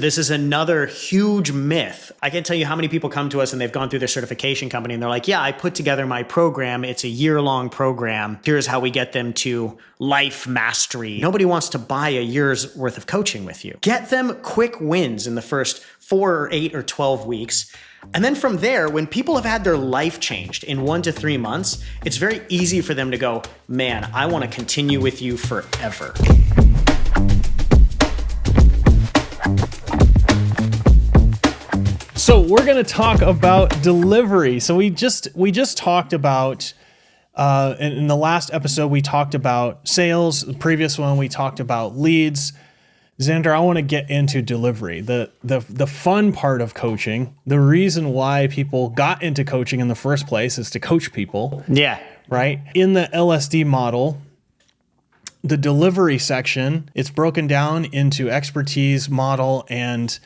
This is another huge myth. I can't tell you how many people come to us and they've gone through their certification company and they're like, yeah, I put together my program. It's a year-long program. Here's how we get them to life mastery. Nobody wants to buy a year's worth of coaching with you. Get them quick wins in the first 4 or 8 or 12 weeks. And then from there, when people have had their life changed in 1 to 3 months, it's very easy for them to go, man, I want to continue with you forever. So we're going to talk about delivery. So we just talked about, in the last episode, we talked about sales. The previous one, we talked about leads. Xander, I want to get into delivery, the fun part of coaching. The reason why people got into coaching in the first place is to coach people. Yeah. Right? In the LSD model, the delivery section, it's broken down into expertise, model, and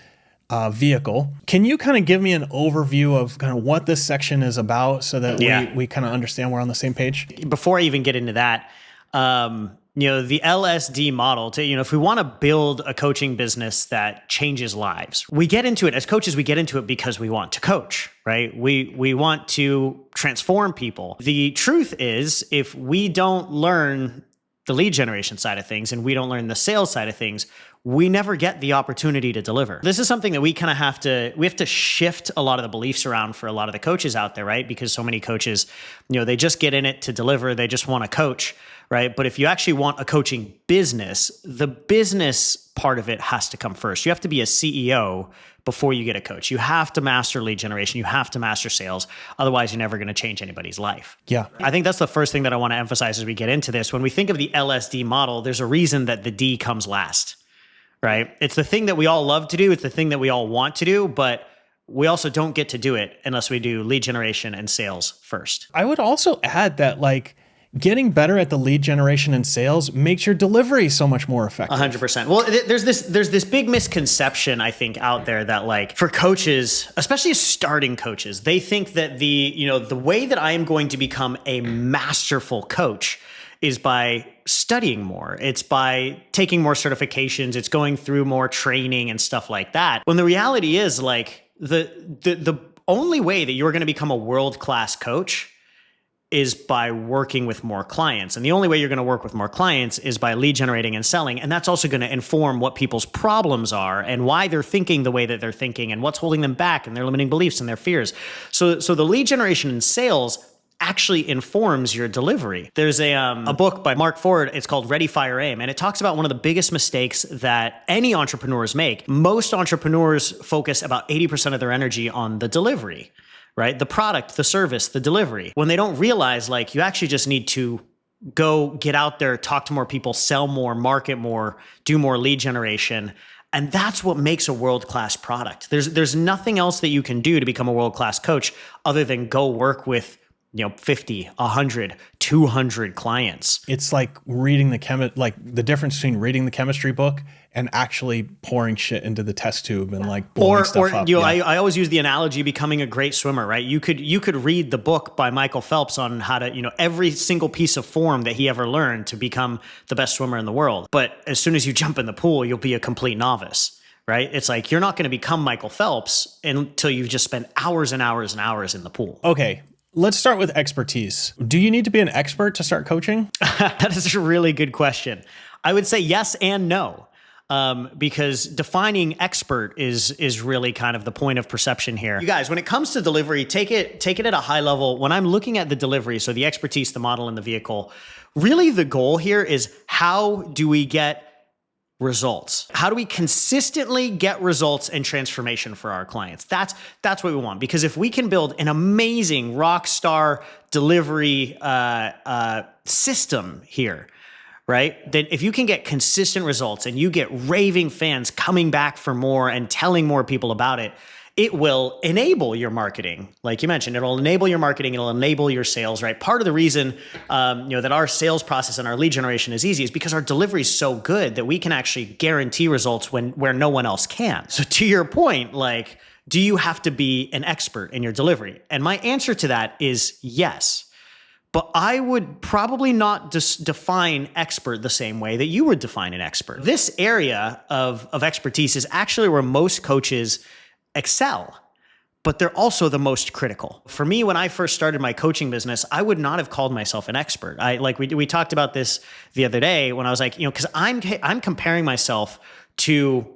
vehicle. Can you kind of give me an overview of kind of what this section is about so that we kind of understand we're on the same page? Before I even get into that, the LSD model, if we want to build a coaching business that changes lives, we get into it as coaches. We get into it because we want to coach, right? We want to transform people. The truth is, if we don't learn the lead generation side of things and we don't learn the sales side of things, we never get the opportunity to deliver. This is something that we have to shift a lot of the beliefs around for a lot of the coaches out there, right? Because so many coaches, they just get in it to deliver. They just want to coach, right? But if you actually want a coaching business, the business part of it has to come first. You have to be a CEO before you get a coach. You have to master lead generation. You have to master sales. Otherwise, you're never going to change anybody's life. Yeah. I think that's the first thing that I want to emphasize as we get into this. When we think of the LSD model, there's a reason that the D comes last, right? It's the thing that we all love to do. It's the thing that we all want to do, but we also don't get to do it unless we do lead generation and sales first. I would also add that getting better at the lead generation and sales makes your delivery so much more effective. 100%. Well, there's this big misconception, I think, out there that for coaches, especially starting coaches, they think that the way that I am going to become a masterful coach is by studying more. It's by taking more certifications. It's going through more training and stuff like that. When the reality is the only way that you're going to become a world-class coach is by working with more clients. And the only way you're going to work with more clients is by lead generating and selling. And that's also going to inform what people's problems are and why they're thinking the way that they're thinking and what's holding them back and their limiting beliefs and their fears. So the lead generation and sales actually informs your delivery. There's a book by Mark Ford. It's called Ready, Fire, Aim. And it talks about one of the biggest mistakes that any entrepreneurs make. Most entrepreneurs focus about 80% of their energy on the delivery, right? The product, the service, the delivery. When they don't realize you actually just need to go get out there, talk to more people, sell more, market more, do more lead generation. And that's what makes a world-class product. There's nothing else that you can do to become a world-class coach other than go work with 50, 100, 200 clients. It's like reading the difference between reading the chemistry book and actually pouring shit into the test tube and blowing stuff up. I always use the analogy becoming a great swimmer, right? You could read the book by Michael Phelps on how to, every single piece of form that he ever learned to become the best swimmer in the world. But as soon as you jump in the pool, you'll be a complete novice, right? It's you're not going to become Michael Phelps until you've just spent hours and hours and hours in the pool. Okay. Let's start with expertise. Do you need to be an expert to start coaching? That is a really good question. I would say yes and no, because defining expert is really kind of the point of perception here. You guys, when it comes to delivery, take it at a high level. When I'm looking at the delivery, so the expertise, the model, and the vehicle, really the goal here is how do we get results? How do we consistently get results and transformation for our clients? That's what we want. Because if we can build an amazing rock star delivery system here, right? Then if you can get consistent results and you get raving fans coming back for more and telling more people about it, it will enable your marketing. Like you mentioned, it'll enable your marketing. It'll enable your sales, right? Part of the reason, that our sales process and our lead generation is easy is because our delivery is so good that we can actually guarantee results where no one else can. So to your point, do you have to be an expert in your delivery? And my answer to that is yes. but I would probably not define expert the same way that you would define an expert. This area of expertise is actually where most coaches excel, but they're also the most critical. For me, when I first started my coaching business, I would not have called myself an expert. We talked about this the other day when I was like, because I'm comparing myself to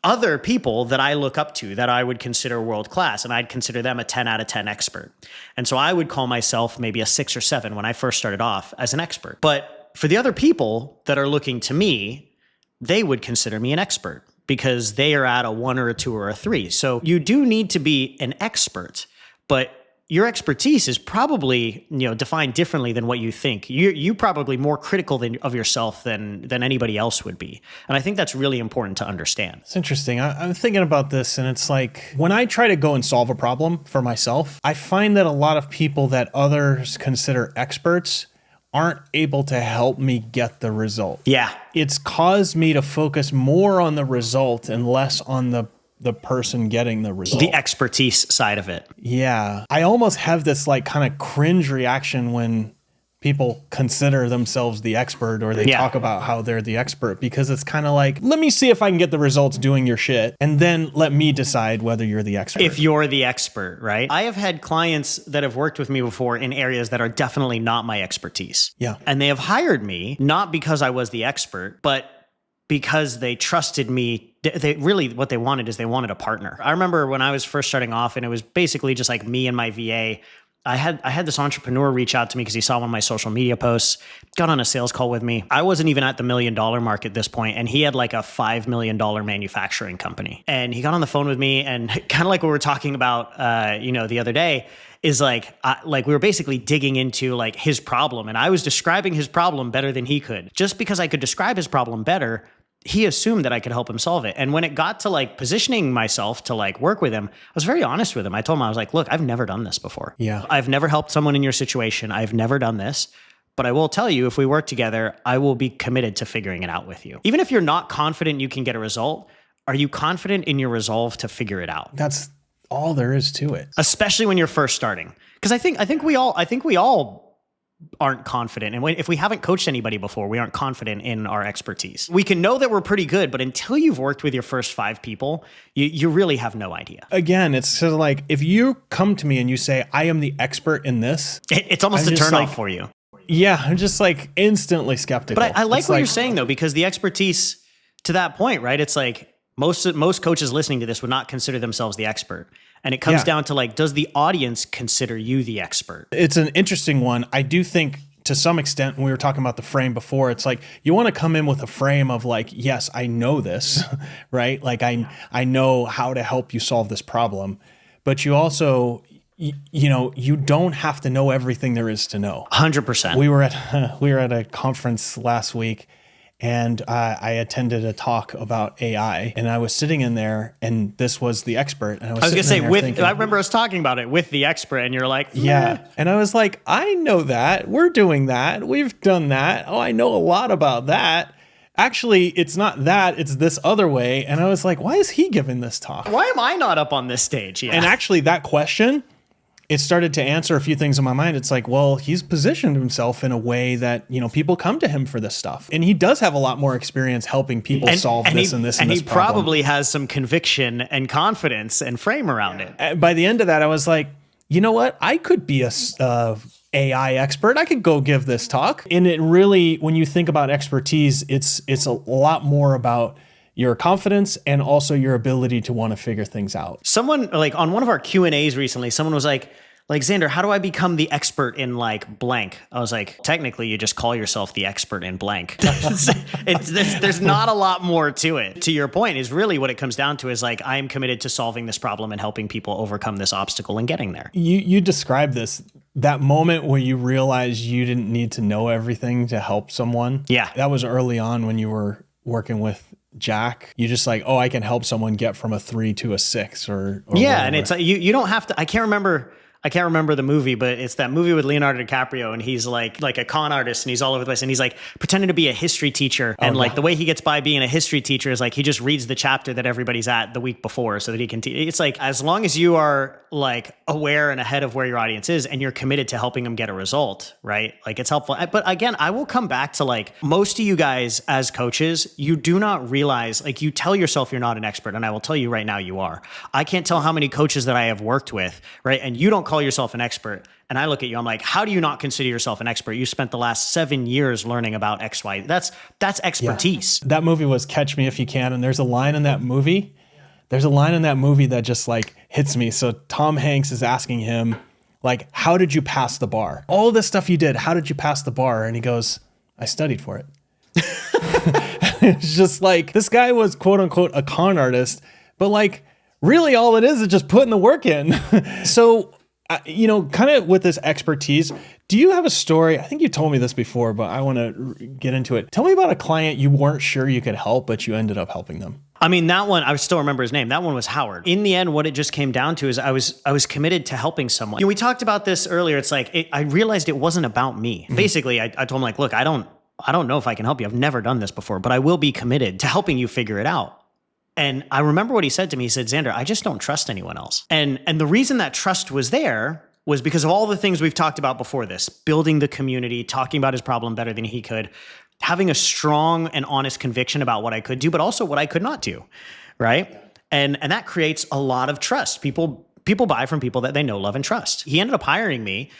other people that I look up to that I would consider world-class, and I'd consider them a 10 out of 10 expert. And so I would call myself maybe a 6 or 7 when I first started off as an expert. But for the other people that are looking to me, they would consider me an expert because they are at a 1 or a 2 or a 3. So you do need to be an expert, but your expertise is probably, defined differently than what you think. You probably more critical of yourself than anybody else would be. And I think that's really important to understand. It's interesting. I'm thinking about this, and it's like when I try to go and solve a problem for myself, I find that a lot of people that others consider experts aren't able to help me get the result. Yeah. It's caused me to focus more on the result and less on the person getting the result. The expertise side of it. Yeah. I almost have this like kind of cringe reaction when people consider themselves the expert or they talk about how they're the expert, because it's kind of like, let me see if I can get the results doing your shit, and then let me decide whether you're the expert. If you're the expert, right? I have had clients that have worked with me before in areas that are definitely not my expertise. Yeah. And they have hired me not because I was the expert, but because they trusted me. They really, what they wanted is they wanted a partner. I remember when I was first starting off, and it was basically just like me and my VA. I had this entrepreneur reach out to me because he saw one of my social media posts, got on a sales call with me. I wasn't even at the $1 million mark at this point, and he had like a $5 million manufacturing company. And he got on the phone with me, and kind of like what we were talking about, the other day, is like we were basically digging into like his problem, and I was describing his problem better than he could. Just because I could describe his problem better, he assumed that I could help him solve it. And when it got to like positioning myself to like work with him, I was very honest with him. I told him, I was like, look, I've never done this before. Yeah. I've never helped someone in your situation. I've never done this. But I will tell you, if we work together, I will be committed to figuring it out with you. Even if you're not confident you can get a result, are you confident in your resolve to figure it out? That's all there is to it. Especially when you're first starting. Because I think we all aren't confident. And if we haven't coached anybody before, we aren't confident in our expertise. We can know that we're pretty good, but until you've worked with your first 5 people, you really have no idea. Again, it's sort of like if you come to me and you say, I am the expert in this. It's almost a turn off for you. Yeah, I'm just like instantly skeptical. But I like what you're saying though, because the expertise to that point, right? It's like most coaches listening to this would not consider themselves the expert. And it comes down to like, does the audience consider you the expert? It's an interesting one. I do think to some extent, when we were talking about the frame before, it's like you want to come in with a frame of like, yes, I know this, right? Like I know how to help you solve this problem, but you also, you don't have to know everything there is to know. 100%. We were at a conference last week, and I attended a talk about AI, and I was sitting in there, and this was the expert. And I was going to say, I remember us talking about it with the expert, and you're like, yeah. And I was like, I know that. We're doing that. We've done that. Oh, I know a lot about that. Actually, it's not that. It's this other way. And I was like, why is he giving this talk? Why am I not up on this stage? Yeah. And actually, that question, it started to answer a few things in my mind. It's like, well, he's positioned himself in a way that, people come to him for this stuff. And he does have a lot more experience helping people solve this and this and this problem. And he probably has some conviction and confidence and frame around it. By the end of that, I was like, you know what? I could be a AI expert. I could go give this talk. And it really, when you think about expertise, it's a lot more about your confidence and also your ability to want to figure things out. Someone like on one of our Q&As recently, someone was like, Xander, how do I become the expert in like blank? I was like, technically you just call yourself the expert in blank. There's not a lot more to it. To your point is really what it comes down to is like, I am committed to solving this problem and helping people overcome this obstacle and getting there. You described this, that moment where you realized you didn't need to know everything to help someone. Yeah. That was early on when you were working with Jack. You just like, oh, I can help someone get from a 3 to a 6 or yeah. Whatever. And it's like, you don't have to, I can't remember. I can't remember the movie, but it's that movie with Leonardo DiCaprio, and he's like a con artist, and he's all over the place, and he's like pretending to be a history teacher, and like the way he gets by being a history teacher is like he just reads the chapter that everybody's at the week before so that he can teach. It's like, as long as you are like aware and ahead of where your audience is, and you're committed to helping them get a result, right? Like, it's helpful. But again, I will come back to, like, most of you guys as coaches, you do not realize, like, you tell yourself you're not an expert, and I will tell you right now you are. I can't tell how many coaches that I have worked with, right? And you don't call yourself an expert. And I look at you, I'm like, how do you not consider yourself an expert? You spent the last 7 years learning about X, Y. That's expertise. Yeah. That movie was Catch Me If You Can. And there's a line in that movie. There's a line in that movie that just like hits me. So Tom Hanks is asking him, like, how did you pass the bar? All this stuff you did, how did you pass the bar? And he goes, I studied for it. It's just like, this guy was quote unquote a con artist, but like, really all it is just putting the work in. So, you know, kind of with this expertise, do you have a story? I think you told me this before, but I want to get into it. Tell me about a client you weren't sure you could help, but you ended up helping them. I mean, that one, I still remember his name. That one was Howard. In the end, what it just came down to is I was committed to helping someone. You know, we talked about this earlier. It's like, I realized it wasn't about me. Mm-hmm. Basically, I told him, like, look, I don't know if I can help you. I've never done this before, but I will be committed to helping you figure it out. And I remember what he said to me. He said, Xander, I just don't trust anyone else. And the reason that trust was there was because of all the things we've talked about before this, building the community, talking about his problem better than he could, having a strong and honest conviction about what I could do, but also what I could not do, right? And that creates a lot of trust. People buy from people that they know, love, and trust. He ended up hiring me.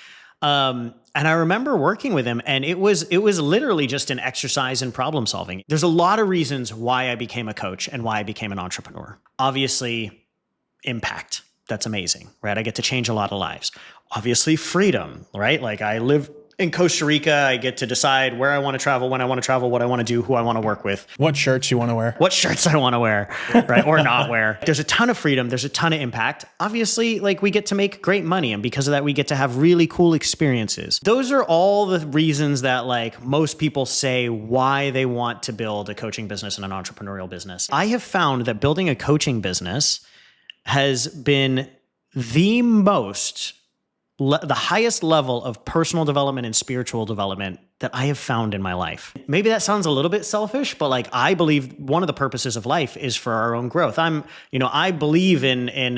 And I remember working with him, and it was literally just an exercise in problem solving. There's a lot of reasons why I became a coach and why I became an entrepreneur. Obviously, impact. That's amazing, right? I get to change a lot of lives. Obviously, freedom, right? Like, I live in Costa Rica. I get to decide where I want to travel, when I want to travel, what I want to do, who I want to work with. What shirts you want to wear. What shirts I want to wear, right? Or not wear. There's a ton of freedom. There's a ton of impact. Obviously, like, we get to make great money. And because of that, we get to have really cool experiences. Those are all the reasons that, like, most people say why they want to build a coaching business and an entrepreneurial business. I have found that building a coaching business has been the highest level of personal development and spiritual development that I have found in my life. Maybe that sounds a little bit selfish, but like, I believe one of the purposes of life is for our own growth. I believe in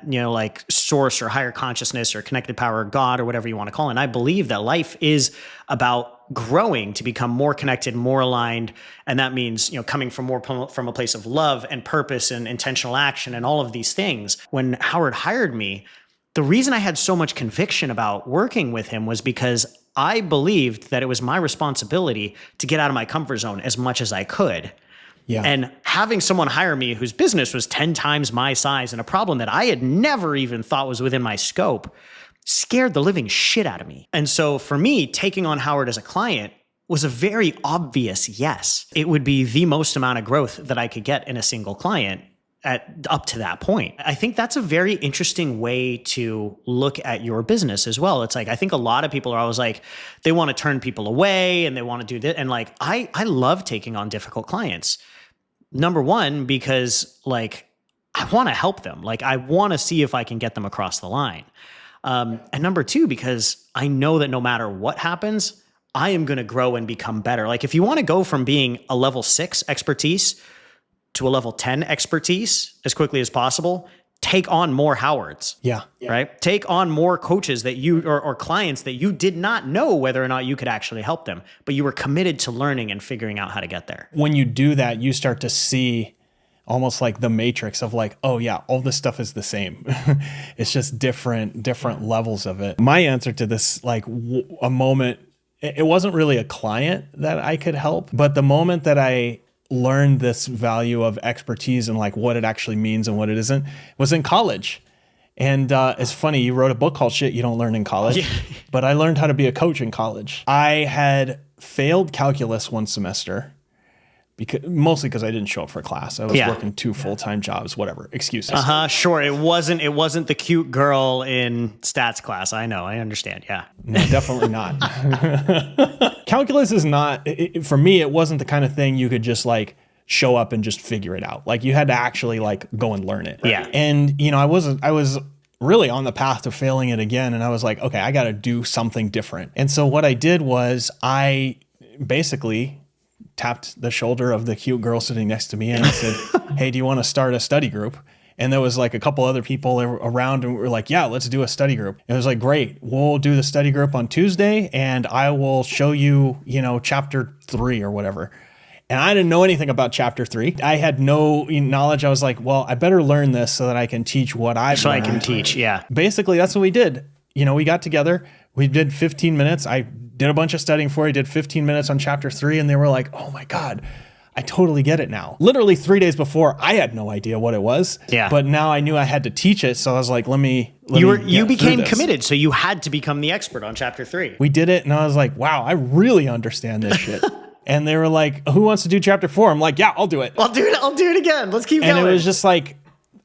like source or higher consciousness or connected power or God or whatever you want to call it. And I believe that life is about growing to become more connected, more aligned. And that means, coming from a place of love and purpose and intentional action and all of these things. When Howard hired me, the reason I had so much conviction about working with him was because I believed that it was my responsibility to get out of my comfort zone as much as I could. Yeah. And having someone hire me whose business was 10 times my size and a problem that I had never even thought was within my scope scared the living shit out of me. And so for me, taking on Howard as a client was a very obvious yes. It would be the most amount of growth that I could get in a single client up to that point. I think that's a very interesting way to look at your business as well. It's like, I think a lot of people are always like, they want to turn people away and they want to do that. And like, I love taking on difficult clients. Number one, because like, I want to help them. Like, I want to see if I can get them across the line. And number two, because I know that no matter what happens, I am going to grow and become better. Like, if you want to go from being a level 6 expertise to a level 10 expertise as quickly as possible, take on more Howards. Yeah. Right? Take on more coaches that you, or clients that you did not know whether or not you could actually help them, but you were committed to learning and figuring out how to get there. When you do that, you start to see almost like the matrix of like, oh yeah, all this stuff is the same. It's just different levels of it. My answer to this, like a moment, it wasn't really a client that I could help, but the moment that I learned this value of expertise and like what it actually means and what it isn't was in college. And it's funny, you wrote a book called Shit You Don't Learn in College, yeah. But I learned how to be a coach in college. I had failed calculus one semester, mostly because I didn't show up for class. I was working 2 full-time jobs, whatever, excuses. Sure. It wasn't the cute girl in stats class. I know, I understand. Yeah. No, definitely not. Calculus is not, for me, it wasn't the kind of thing you could just like show up and just figure it out. Like, you had to actually like go and learn it. Yeah. And I was really on the path to failing it again. And I was like, okay, I got to do something different. And so what I did was I basically tapped the shoulder of the cute girl sitting next to me and I said, hey, do you want to start a study group? And there was like a couple other people around and we were like, yeah, let's do a study group. It was like, great, we'll do the study group on Tuesday and I will show you, chapter 3 or whatever. And I didn't know anything about chapter 3. I had no knowledge. I was like, well, I better learn this so that I can teach what I've learned. I can teach, yeah. Basically, that's what we did. We got together, we did 15 minutes. I did a bunch of studying for it, did 15 minutes on chapter 3, and they were like, oh my God, I totally get it now. Literally 3 days before, I had no idea what it was. Yeah. But now I knew I had to teach it. So I was like, you became committed. So you had to become the expert on chapter 3. We did it. And I was like, wow, I really understand this shit. And they were like, who wants to do chapter 4? I'm like, yeah, I'll do it. I'll do it again. Let's keep going. And it was just like,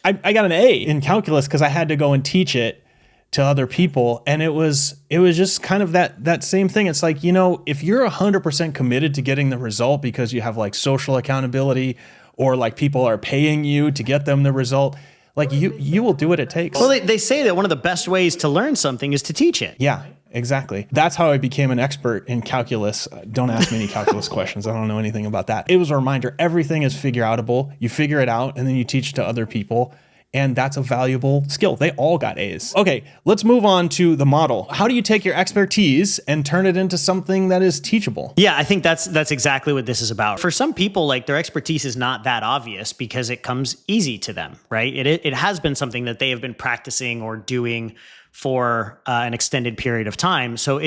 I got an A in calculus because I had to go and teach it to other people. And it was just kind of that same thing. It's like, if you're 100% committed to getting the result because you have like social accountability or like people are paying you to get them the result, like you will do what it takes. Well, they say that one of the best ways to learn something is to teach it. Yeah, exactly. That's how I became an expert in calculus. Don't ask me any calculus questions. I don't know anything about that. It was a reminder. Everything is figure outable. You figure it out and then you teach it to other people. And that's a valuable skill. They all got A's. Okay, let's move on to the model. How do you take your expertise and turn it into something that is teachable? Yeah, I think that's exactly what this is about. For some people, like their expertise is not that obvious because it comes easy to them, right? It has been something that they have been practicing or doing for an extended period of time. So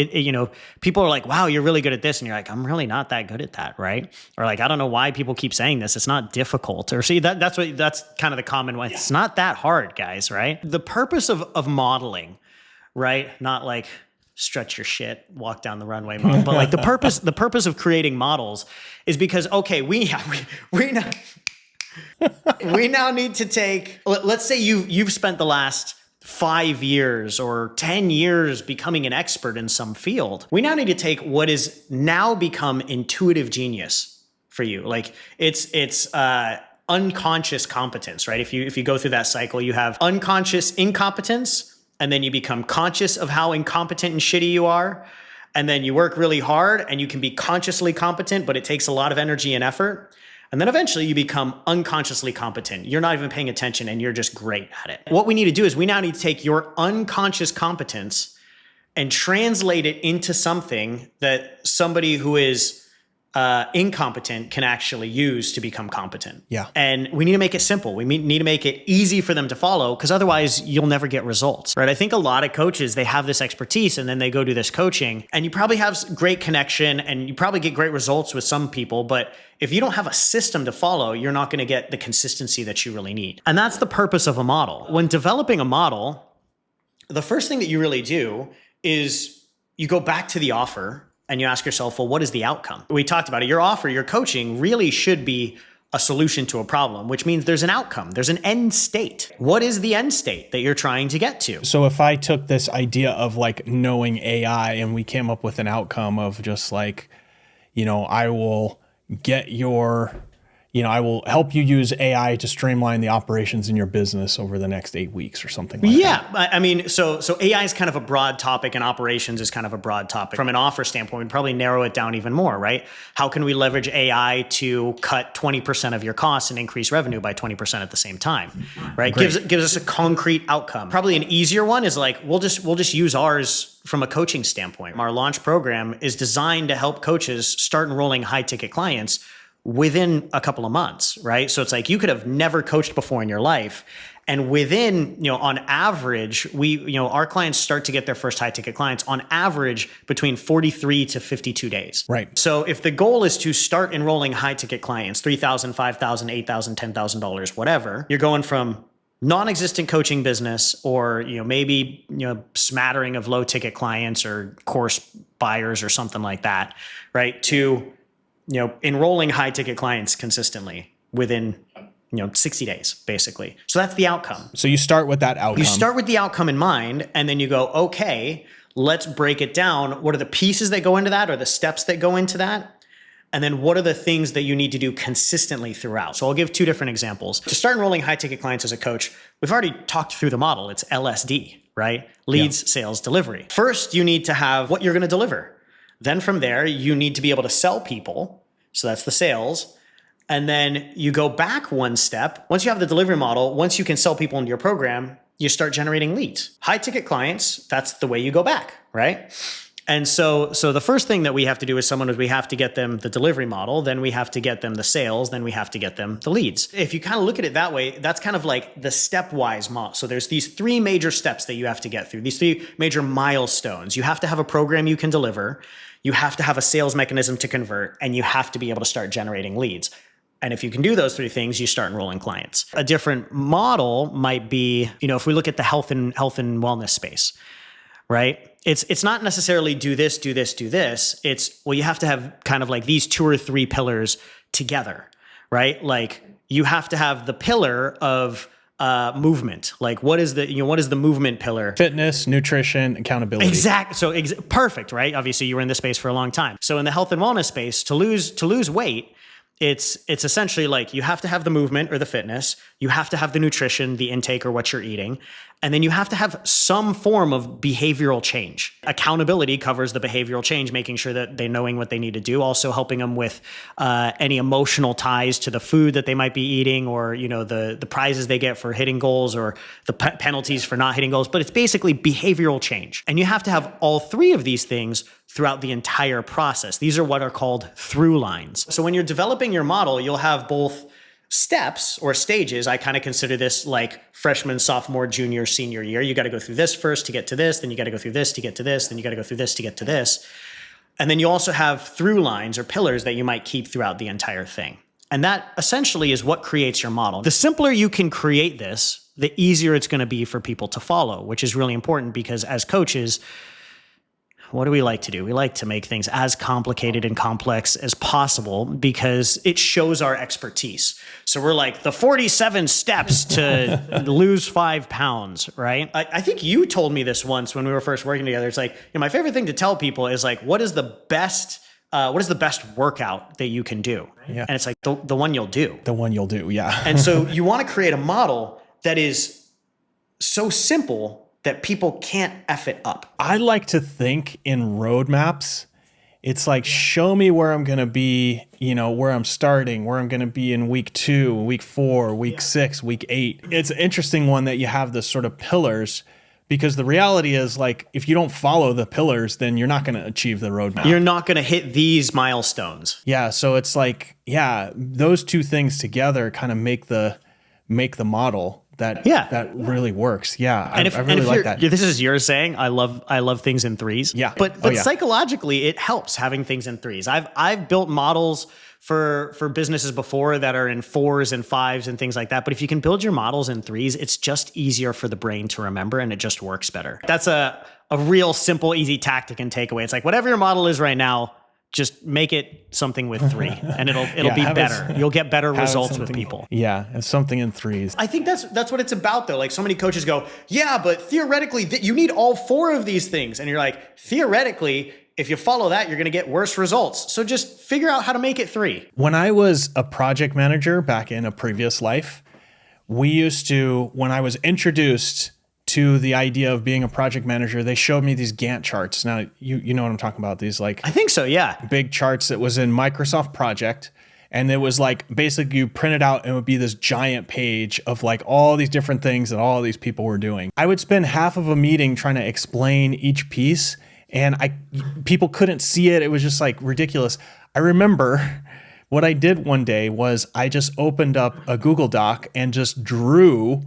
people are like, wow, you're really good at this. And you're like, I'm really not that good at that. Right. Or like, I don't know why people keep saying this. It's not difficult. Or see, that's kind of the common one. It's not that hard, guys. Right. The purpose of modeling, right. Not like stretch your shit, walk down the runway model, but like the purpose of creating models is because, okay, we now need to take, let's say you've spent the last 5 years or 10 years becoming an expert in some field. We now need to take what is now become intuitive genius for you. Like it's unconscious competence, right? If you go through that cycle, you have unconscious incompetence, and then you become conscious of how incompetent and shitty you are. And then you work really hard and you can be consciously competent, but it takes a lot of energy and effort. And then eventually you become unconsciously competent. You're not even paying attention and you're just great at it. What we need to do is we now need to take your unconscious competence and translate it into something that somebody who is incompetent can actually use to become competent. Yeah. And we need to make it simple. We need to make it easy for them to follow because otherwise you'll never get results, right? I think a lot of coaches, they have this expertise and then they go do this coaching and you probably have great connection and you probably get great results with some people, but if you don't have a system to follow, you're not going to get the consistency that you really need. And that's the purpose of a model. When developing a model, the first thing that you really do is you go back to the offer and you ask yourself, well, what is the outcome? We talked about it. Your offer, your coaching really should be a solution to a problem, which means there's an outcome. There's an end state. What is the end state that you're trying to get to? So if I took this idea of like knowing AI and we came up with an outcome of just like, I will get your, I will help you use AI to streamline the operations in your business over the next 8 weeks or something like that. Yeah. I mean, so AI is kind of a broad topic and operations is kind of a broad topic. From an offer standpoint, we'd probably narrow it down even more, right? How can we leverage AI to cut 20% of your costs and increase revenue by 20% at the same time, right? Gives us a concrete outcome. Probably an easier one is like, we'll just use ours from a coaching standpoint. Our launch program is designed to help coaches start enrolling high ticket clients within a couple of months, right? So it's like you could have never coached before in your life. And within, on average, our clients start to get their first high ticket clients on average between 43 to 52 days. Right. So if the goal is to start enrolling high ticket clients, $3,000, $5,000, $8,000, $10,000, whatever, you're going from non-existent coaching business or, maybe, smattering of low ticket clients or course buyers or something like that, right? To enrolling high ticket clients consistently within, 60 days, basically. So that's the outcome. So you start with that outcome. You start with the outcome in mind, and then you go, okay, let's break it down. What are the pieces that go into that or the steps that go into that? And then what are the things that you need to do consistently throughout? So I'll give 2 different examples. To start enrolling high ticket clients as a coach, we've already talked through the model. It's LSD, right? Leads, sales, delivery. First, you need to have what you're going to deliver. Then from there, you need to be able to sell people. So that's the sales. And then you go back one step. Once you have the delivery model, once you can sell people into your program, you start generating leads. High ticket clients, that's the way you go back, right? And so the first thing that we have to do as someone is we have to get them the delivery model, then we have to get them the sales, then we have to get them the leads. If you kind of look at it that way, that's kind of like the stepwise model. So there's these 3 major steps that you have to get through, these 3 major milestones. You have to have a program you can deliver, you have to have a sales mechanism to convert, and you have to be able to start generating leads. And if you can do those 3 things, you start enrolling clients. A different model might be, if we look at the health and wellness space, right? It's not necessarily do this, do this, do this. It's, well, you have to have kind of like these 2 or 3 pillars together, right? Like you have to have the pillar of movement. Like what is the movement pillar? Fitness, nutrition, accountability. Exactly. So perfect, right? Obviously you were in this space for a long time. So in the health and wellness space, to lose weight, it's essentially like you have to have the movement or the fitness, you have to have the nutrition, the intake or what you're eating, and then you have to have some form of behavioral change. Accountability covers the behavioral change, making sure that they're knowing what they need to do, also helping them with any emotional ties to the food that they might be eating, or the prizes they get for hitting goals, or the penalties for not hitting goals. But it's basically behavioral change. And you have to have all 3 of these things throughout the entire process. These are what are called through lines. So when you're developing your model, you'll have both steps or stages. I kind of consider this like freshman, sophomore, junior, senior year. You got to go through this first to get to this, then you got to go through this to get to this, then you got to go through this to get to this. And then you also have through lines or pillars that you might keep throughout the entire thing. And that essentially is what creates your model. The simpler you can create this, the easier it's going to be for people to follow, which is really important because as coaches, what do we like to do? We like to make things as complicated and complex as possible because it shows our expertise. So we're like the 47 steps to lose 5 pounds, right? I think you told me this once when we were first working together. It's like, my favorite thing to tell people is like, what is the best workout that you can do? Yeah. And it's like the one you'll do. The one you'll do, yeah. And so you want to create a model that is so simple that people can't F it up. I like to think in roadmaps. It's like, show me where I'm going to be, where I'm starting, where I'm going to be in week 2, week 4, week 6, week 8. It's an interesting one that you have this sort of pillars, because the reality is like, if you don't follow the pillars, then you're not going to achieve the roadmap. You're not going to hit these milestones. Yeah. So it's like, those 2 things together kind of make the model that really works. Yeah. I really like that. This is yours saying, I love things in 3s. Yeah. But psychologically it helps having things in 3s. I've built models for businesses before that are in 4s and 5s and things like that. But if you can build your models in 3s, it's just easier for the brain to remember and it just works better. That's a real simple, easy tactic and takeaway. It's like whatever your model is right now, just make it something with 3 and it'll be better. You'll get better results with people. Yeah. And something in 3s. I think that's what it's about though. Like so many coaches go, yeah, but theoretically you need all 4 of these things. And you're like, theoretically, if you follow that, you're going to get worse results. So just figure out how to make it 3. When I was a project manager back in a previous life, when I was introduced to the idea of being a project manager, they showed me these Gantt charts. Now, you know what I'm talking about, these like... I think so, yeah. Big charts that was in Microsoft Project. And it was like, basically you print it out and it would be this giant page of like all these different things that all these people were doing. I would spend half of a meeting trying to explain each piece and people couldn't see it. It was just like ridiculous. I remember what I did one day was I just opened up a Google Doc and just drew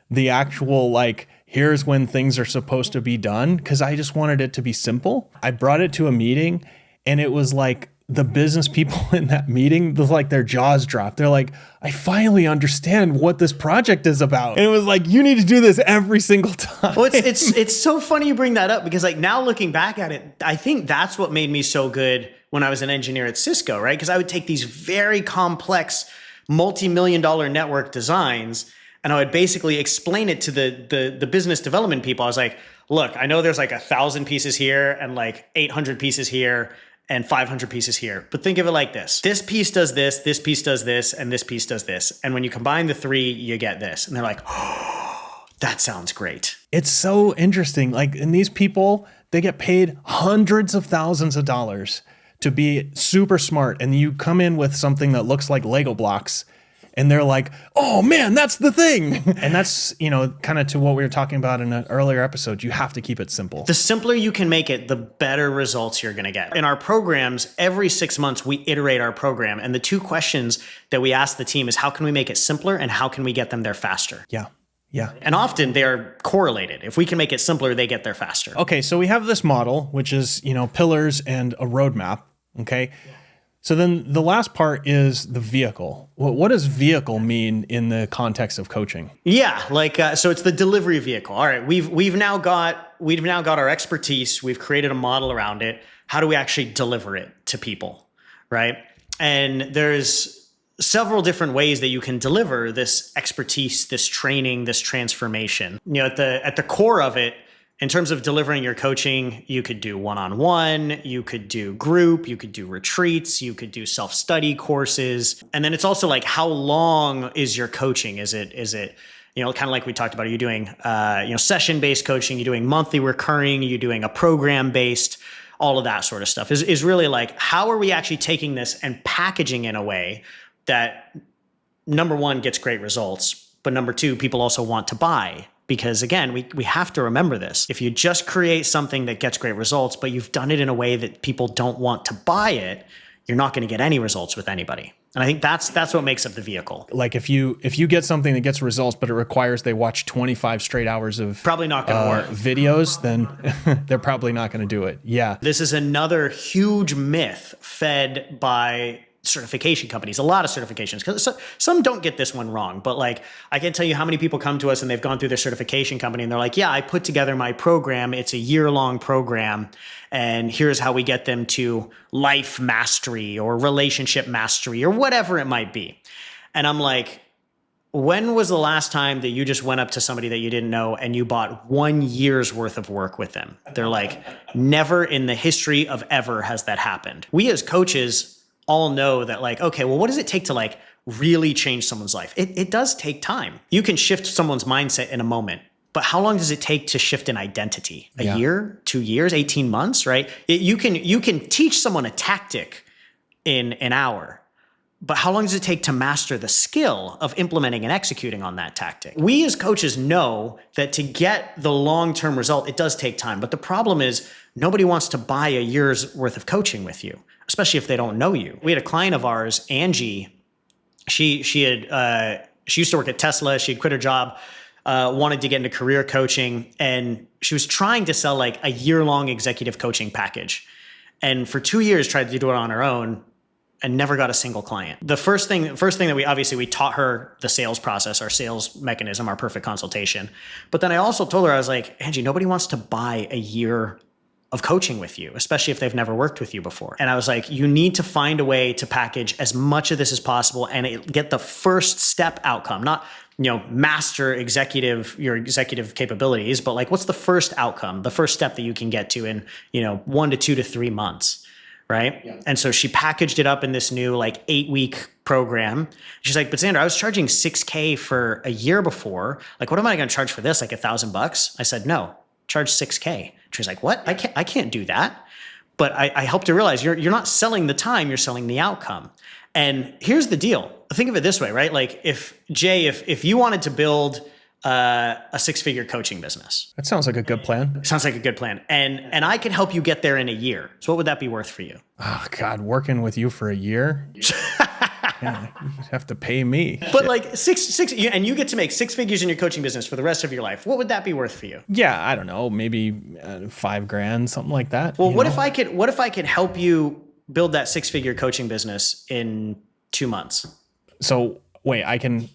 the actual like, here's when things are supposed to be done, because I just wanted it to be simple. I brought it to a meeting and it was like the business people in that meeting, like their jaws dropped. They're like, I finally understand what this project is about. And it was like, you need to do this every single time. Well, it's so funny you bring that up because like now looking back at it, I think that's what made me so good when I was an engineer at Cisco, right? Because I would take these very complex multi-million-dollar network designs and I would basically explain it to the business development people. I was like, look, I know there's like 1,000 pieces here and like 800 pieces here. and 500 pieces here. But think of it like this. This piece does this piece does this, and this piece does this. And when you combine the three, you get this. And they're like, oh, that sounds great. It's so interesting. Like, and these people, they get paid hundreds of thousands of dollars to be super smart. And you come in with something that looks like Lego blocks, and they're like, oh man, that's the thing. And that's, kind of to what we were talking about in an earlier episode. You have to keep it simple. The simpler you can make it, the better results you're going to get. In our programs, every 6 months, we iterate our program. And the two questions that we ask the team is, how can we make it simpler and how can we get them there faster? Yeah. Yeah. And often they are correlated. If we can make it simpler, they get there faster. Okay. So we have this model, which is, pillars and a roadmap. Okay. Yeah. So then the last part is the vehicle. What does vehicle mean in the context of coaching? Yeah, so it's the delivery vehicle. All right, we've now got our expertise. We've created a model around it. How do we actually deliver it to people, right? And there's several different ways that you can deliver this expertise, this training, this transformation. At the core of it, in terms of delivering your coaching, you could do one-on-one, you could do group, you could do retreats, you could do self-study courses. And then it's also like, how long is your coaching? Is it kind of like we talked about, are you doing session-based coaching, you're doing monthly recurring, you're doing a program-based, all of that sort of stuff is really like, how are we actually taking this and packaging in a way that, number one, gets great results, but number two, people also want to buy. Because again, we have to remember this. If you just create something that gets great results, but you've done it in a way that people don't want to buy it, you're not going to get any results with anybody. And I think that's what makes up the vehicle. Like if you get something that gets results, but it requires they watch 25 straight hours of probably not going to work videos, then they're probably not going to do it. Yeah. This is another huge myth fed by certification companies, a lot of certifications, because some don't get this one wrong, but like I can't tell you how many people come to us and they've gone through their certification company and they're like, yeah, I put together my program. It's a year-long program. And here's how we get them to life mastery or relationship mastery or whatever it might be. And I'm like, when was the last time that you just went up to somebody that you didn't know and you bought 1 year's worth of work with them? They're like, never in the history of ever has that happened. We as coaches all know that, like, okay, well, what does it take to like really change someone's life? It does take time. You can shift someone's mindset in a moment, but how long does it take to shift an identity? A year, 2 years, 18 months, right? You can teach someone a tactic in an hour, but how long does it take to master the skill of implementing and executing on that tactic? We as coaches know that to get the long-term result, it does take time. But the problem is nobody wants to buy a year's worth of coaching with you, especially if they don't know you. We had a client of ours, Angie. She used to work at Tesla. She had quit her job, wanted to get into career coaching, and she was trying to sell like a year-long executive coaching package. And for 2 years tried to do it on her own and never got a single client. The first thing that we taught her the sales process, our sales mechanism, our perfect consultation. But then I also told her, I was like, Angie, nobody wants to buy a year of coaching with you, especially if they've never worked with you before. And I was like, you need to find a way to package as much of this as possible and get the first step outcome, not, master your executive capabilities, but like, what's the first outcome, the first step that you can get to in, 1 to 2 to 3 months. Right. Yeah. And so she packaged it up in this new 8-week program. She's like, but Xander, I was charging $6,000 for a year before. Like, what am I going to charge for this? Like $1,000? I said, no, charge $6,000. She's like, what? I can't do that. But I helped her realize you're not selling the time, you're selling the outcome. And here's the deal. Think of it this way, right? Like if you wanted to build a 6-figure coaching business. That sounds like a good plan. Sounds like a good plan. And I can help you get there in a year. So what would that be worth for you? Oh God, working with you for a year? Yeah, you have to pay me. But like six, and you get to make 6 figures in your coaching business for the rest of your life. What would that be worth for you? Yeah, I don't know, maybe $5,000, something like that. Well, what if I could help you build that 6-figure coaching business in 2 months? So wait, I can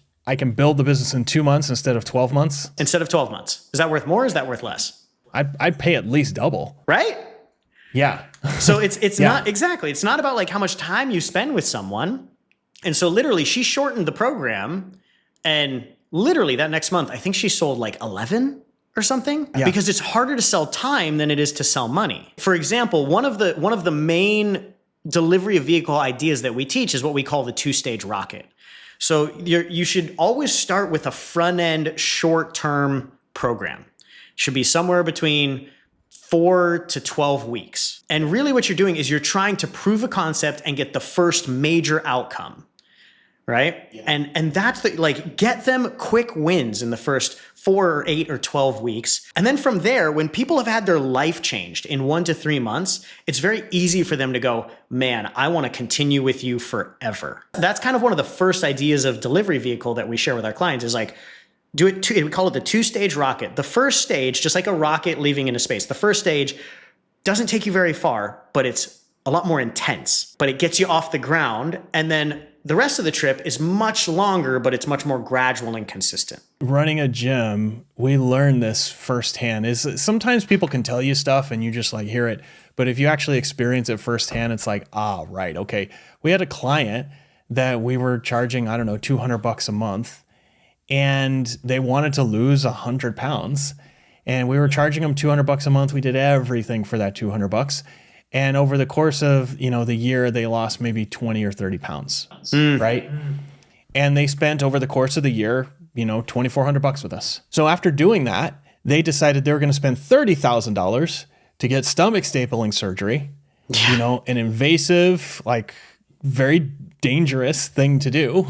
build the business in 2 months instead of 12 months? Instead of 12 months. Is that worth more or is that worth less? I'd pay at least double. Right? Yeah. So it's not exactly. It's not about like how much time you spend with someone. And so literally she shortened the program and literally that next month, I think she sold like 11 or something, because it's harder to sell time than it is to sell money. For example, one of the main delivery of vehicle ideas that we teach is what we call the two-stage rocket. So you should always start with a front-end short-term program. It should be somewhere between 4 to 12 weeks. And really what you're doing is you're trying to prove a concept and get the first major outcome, right? Yeah. And that's get them quick wins in the first 4 or 8 or 12 weeks. And then from there, when people have had their life changed in 1 to 3 months, it's very easy for them to go, man, I want to continue with you forever. That's kind of one of the first ideas of delivery vehicle that we share with our clients is like, we call it the two-stage rocket. The first stage, just like a rocket leaving into space, the first stage doesn't take you very far, but it's a lot more intense, but it gets you off the ground. And then the rest of the trip is much longer, but it's much more gradual and consistent. Running a gym, we learn this firsthand. Is sometimes people can tell you stuff and you just like hear it. But if you actually experience it firsthand, it's like, right. Okay. We had a client that we were charging, I don't know, $200 a month. And they wanted to lose 100 pounds, and we were charging them $200 a month. We did everything for that $200. And over the course of, the year, they lost maybe 20 or 30 pounds, right? And they spent over the course of the year, $2,400 with us. So after doing that, they decided they were going to spend $30,000 to get stomach stapling surgery, an invasive, very dangerous thing to do.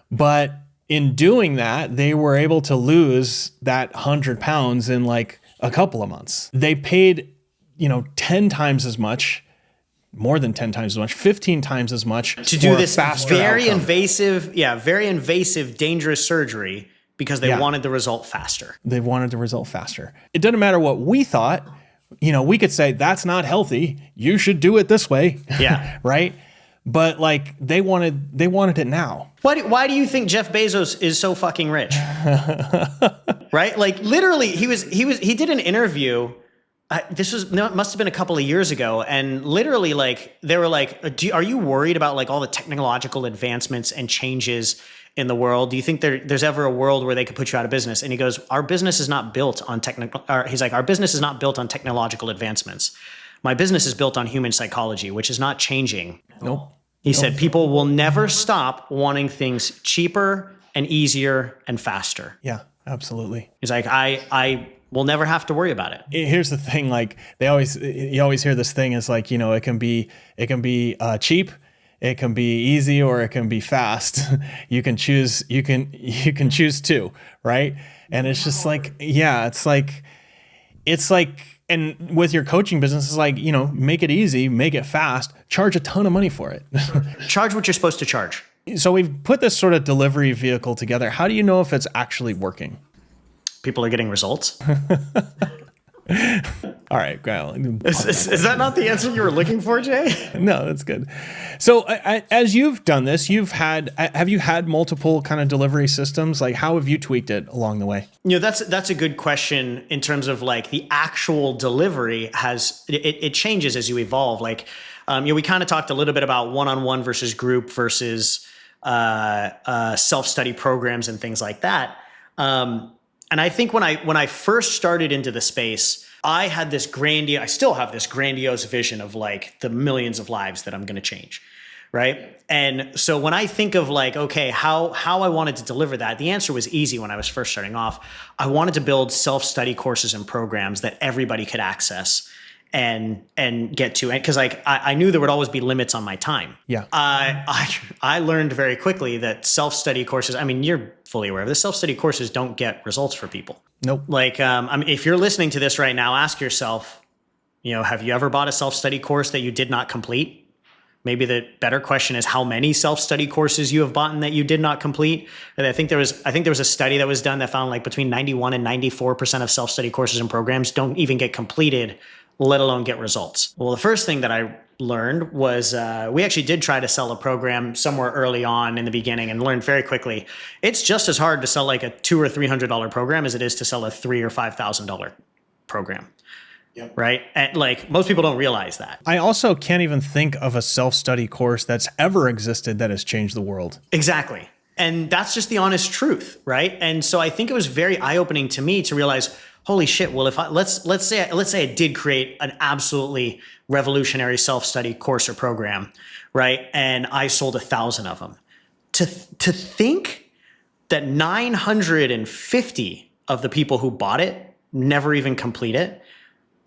But in doing that, they were able to lose that 100 pounds in a couple of months. They paid, 10 times as much, more than 10 times as much, 15 times as much to do this very outcome. invasive, dangerous surgery because they wanted the result faster. They wanted the result faster. It doesn't matter what we thought. We could say that's not healthy. You should do it this way. Yeah. Right. But they wanted it now. Why do you think Jeff Bezos is so fucking rich? Right? Literally, he did an interview. Must have been a couple of years ago, and literally, they were like, "Are you worried about all the technological advancements and changes in the world? Do you think there's ever a world where they could put you out of business?" And he goes, "Our business is not built on our business is not built on technological advancements. My business is built on human psychology, which is not changing." Nope. He said, people will never stop wanting things cheaper and easier and faster. Yeah, absolutely. He's like, I will never have to worry about it. Here's the thing, you always hear this thing is it can be cheap, it can be easy, or it can be fast. You can choose two, right? And it's just it's like, and with your coaching business, it's make it easy, make it fast, charge a ton of money for it. Charge what you're supposed to charge. So we've put this sort of delivery vehicle together. How do you know if it's actually working? People are getting results. All right, well, is that not the answer you were looking for, Jay? No, that's good. So as you've done this, have you had multiple kind of delivery systems? How have you tweaked it along the way? That's a good question in terms of the actual delivery it changes as you evolve. We kind of talked a little bit about one-on-one versus group versus self-study programs and things like that. And I think when I first started into the space, I still have this grandiose vision of the millions of lives that I'm going to change. Right. And so when I think of okay, how I wanted to deliver that, the answer was easy when I was first starting off. I wanted to build self-study courses and programs that everybody could access and get to. Because I knew there would always be limits on my time. Yeah. I learned very quickly that self-study courses, you're fully aware of this, self-study courses don't get results for people. Nope. If you're listening to this right now, ask yourself, have you ever bought a self-study course that you did not complete? Maybe the better question is how many self-study courses you have bought and that you did not complete. And I think there was a study that was done that found between 91 and 94% of self-study courses and programs don't even get completed, let alone get results. Well, the first thing that I learned was we actually did try to sell a program somewhere early on in the beginning and learned very quickly. It's just as hard to sell a $200 or $300 program as it is to sell a $3,000 or $5,000 program. Yep. Right. And most people don't realize that. I also can't even think of a self-study course that's ever existed that has changed the world. Exactly. And that's just the honest truth. Right. And so I think it was very eye-opening to me to realize, holy shit, well, if let's say I did create an absolutely revolutionary self-study course or program, right? And I sold 1,000 of them. To think that 950 of the people who bought it never even complete it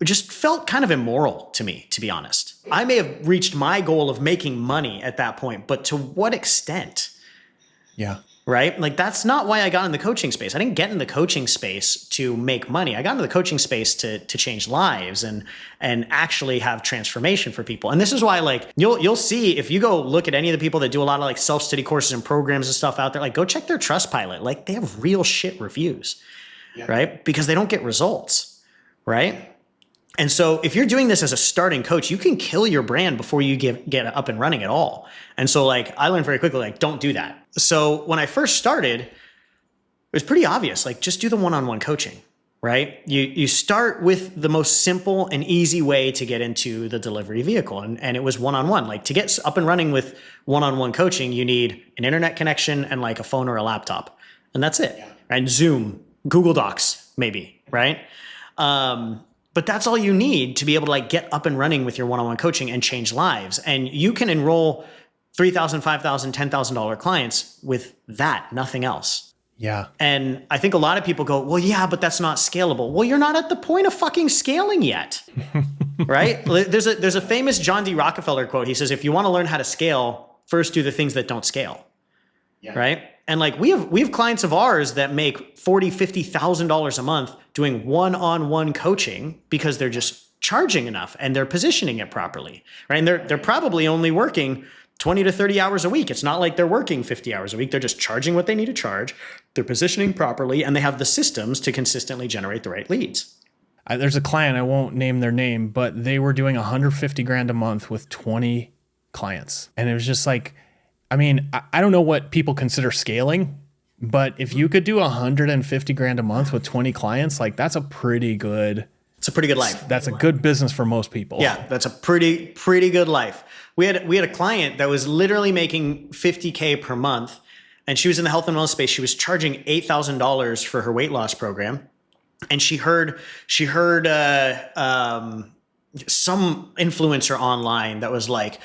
just felt kind of immoral to me, to be honest. I may have reached my goal of making money at that point, but to what extent? Yeah. Right? Like, that's not why I got in the coaching space. I didn't get in the coaching space to make money. I got into the coaching space to change lives and actually have transformation for people. And this is why, like, you'll see if you go look at any of the people that do a lot of like self-study courses and programs and stuff out there, like, go check their Trustpilot. Like, they have real shit reviews, right? Because they don't get results, right? And so if you're doing this as a starting coach, you can kill your brand before you get up and running at all. And so, like, I learned very quickly, like, don't do that. So when I first started, it was pretty obvious, like, just do the one-on-one coaching, right? You start with the most simple and easy way to get into the delivery vehicle. And it was one-on-one. Like, to get up and running with one-on-one coaching, you need an internet connection and like a phone or a laptop. And that's it. And Zoom, Google Docs, maybe, right? But that's all you need to be able to like get up and running with your one-on-one coaching and change lives. And you can enroll $3,000, $5,000, $10,000 clients with that, nothing else. Yeah. And I think a lot of people go, well, yeah, but that's not scalable. Well, you're not at the point of fucking scaling yet, right? There's a famous John D. Rockefeller quote. He says, if you want to learn how to scale, first do the things that don't scale, right? And like, we have clients of ours that make $40,000, $50,000 a month doing one-on-one coaching because they're just charging enough and they're positioning it properly, right? And they're probably only working 20 to 30 hours a week. It's not like they're working 50 hours a week. They're just charging what they need to charge. They're positioning properly and they have the systems to consistently generate the right leads. There's a client, I won't name their name, but they were doing 150 grand a month with 20 clients. And it was just like, I mean, I don't know what people consider scaling, but if you could do 150 grand a month with 20 clients, like, that's a pretty good. It's a pretty good life. That's a good business for most people. Yeah, that's a pretty good life. We had a client that was literally making $50K per month, and she was in the health and wellness space. She was charging $8,000 for her weight loss program, and she heard some influencer online that was like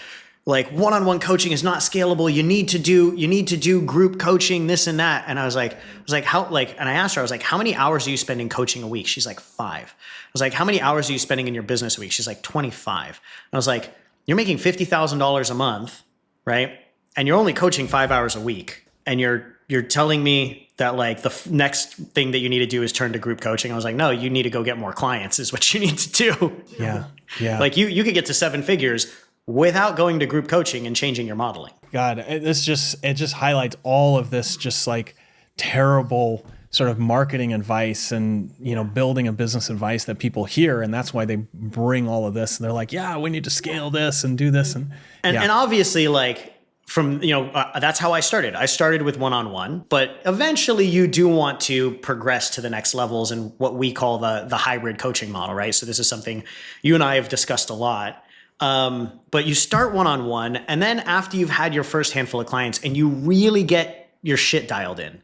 one-on-one coaching is not scalable. You need to do group coaching, this and that. And I was like, and I asked her, I was like, how many hours are you spending coaching a week? She's like, 5. I was like, how many hours are you spending in your business a week? She's like, 25. And I was like, you're making $50,000 a month, right? And you're only coaching 5 hours a week. And you're telling me that like the next thing that you need to do is turn to group coaching. I was like, no, you need to go get more clients is what you need to do. Yeah. Yeah. Like you could get to 7 figures without going to group coaching and changing your modeling. God, it just highlights all of this just like terrible sort of marketing advice and, you know, building a business advice that people hear. And that's why they bring all of this. And they're like, yeah, we need to scale this and do this. And obviously, like, from, you know, that's how I started. I started with one-on-one, but eventually you do want to progress to the next levels and what we call the hybrid coaching model, right? So this is something you and I have discussed a lot. But you start one-on-one, and then after you've had your first handful of clients and you really get your shit dialed in,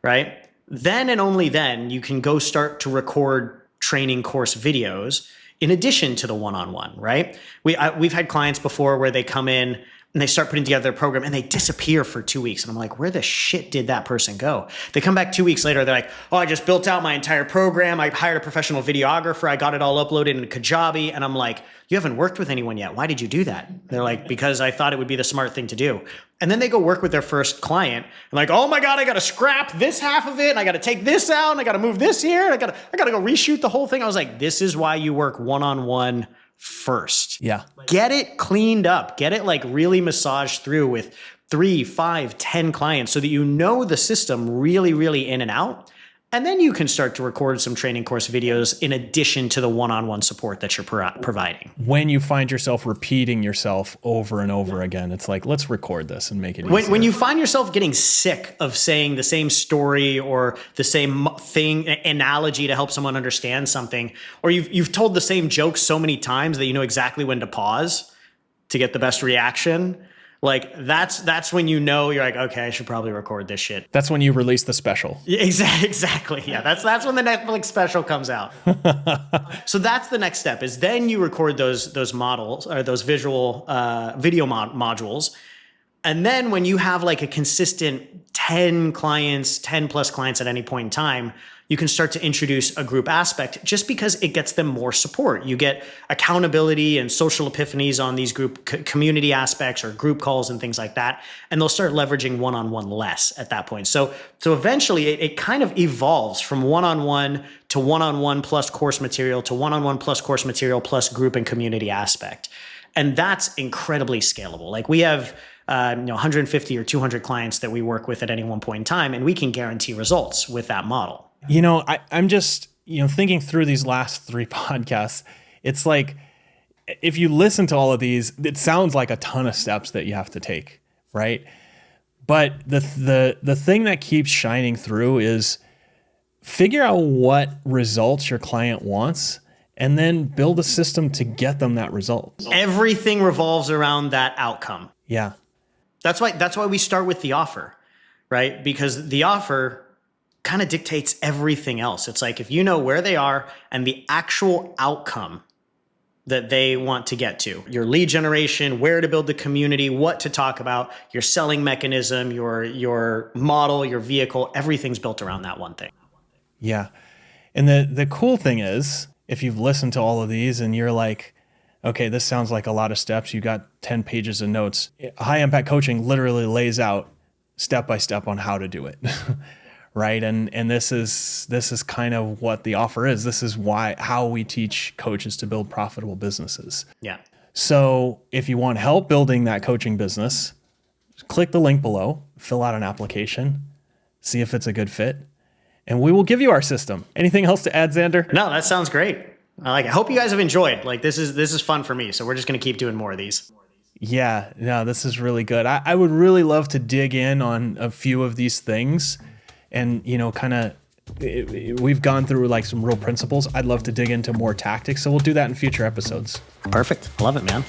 right? Then and only then you can go start to record training course videos in addition to the one-on-one, right? We've had clients before where they come in and they start putting together their program and they disappear for 2 weeks. And I'm like, where the shit did that person go? They come back 2 weeks later. They're like, oh, I just built out my entire program. I hired a professional videographer. I got it all uploaded in Kajabi. And I'm like, you haven't worked with anyone yet. Why did you do that? They're like, because I thought it would be the smart thing to do. And then they go work with their first client and like, oh my God, I got to scrap this half of it. And I got to take this out and I got to move this here. And I got to go reshoot the whole thing. I was like, this is why you work one-on-one first. Yeah. Get it cleaned up. Get it like really massaged through with 3, 5, 10 clients so that you know the system really, really in and out. And then you can start to record some training course videos in addition to the one-on-one support that you're providing. When you find yourself repeating yourself over and over again, it's like, let's record this and make it easier. When you find yourself getting sick of saying the same story or the same thing, analogy to help someone understand something, or you've told the same joke so many times that you know exactly when to pause to get the best reaction, like that's when you know you're like, okay, I should probably record this shit. That's when you release the special. Yeah, exactly. Yeah, that's when the Netflix special comes out. So that's the next step, is then you record those models, or those visual video modules. And then when you have like a consistent 10 plus clients at any point in time, you can start to introduce a group aspect, just because it gets them more support. You get accountability and social epiphanies on these group community aspects or group calls and things like that. And they'll start leveraging one-on-one less at that point. So eventually it kind of evolves from one-on-one to one-on-one plus course material to one-on-one plus course material plus group and community aspect. And that's incredibly scalable. Like we have 150 or 200 clients that we work with at any one point in time, and we can guarantee results with that model. I'm just, thinking through these last 3 podcasts. It's like, if you listen to all of these, it sounds like a ton of steps that you have to take, right? But the thing that keeps shining through is figure out what results your client wants, and then build a system to get them that result. Everything revolves around that outcome. Yeah. That's why we start with the offer, right? Because the offer kind of dictates everything else. It's like, if you know where they are and the actual outcome that they want to get to, your lead generation, where to build the community, what to talk about, your selling mechanism, your model, your vehicle, everything's built around that one thing. Yeah. And the cool thing is, if you've listened to all of these and you're like, okay, this sounds like a lot of steps, you got 10 pages of notes. High Impact Coaching literally lays out step by step on how to do it. Right. And this is kind of what the offer is. This is how we teach coaches to build profitable businesses. Yeah. So if you want help building that coaching business, click the link below, fill out an application, see if it's a good fit, and we will give you our system. Anything else to add, Xander? No, that sounds great. I hope you guys have enjoyed. Like, this is fun for me. So we're just going to keep doing more of these. Yeah, no, this is really good. I would really love to dig in on a few of these things. And, we've gone through like some real principles. I'd love to dig into more tactics. So we'll do that in future episodes. Perfect. Love it, man.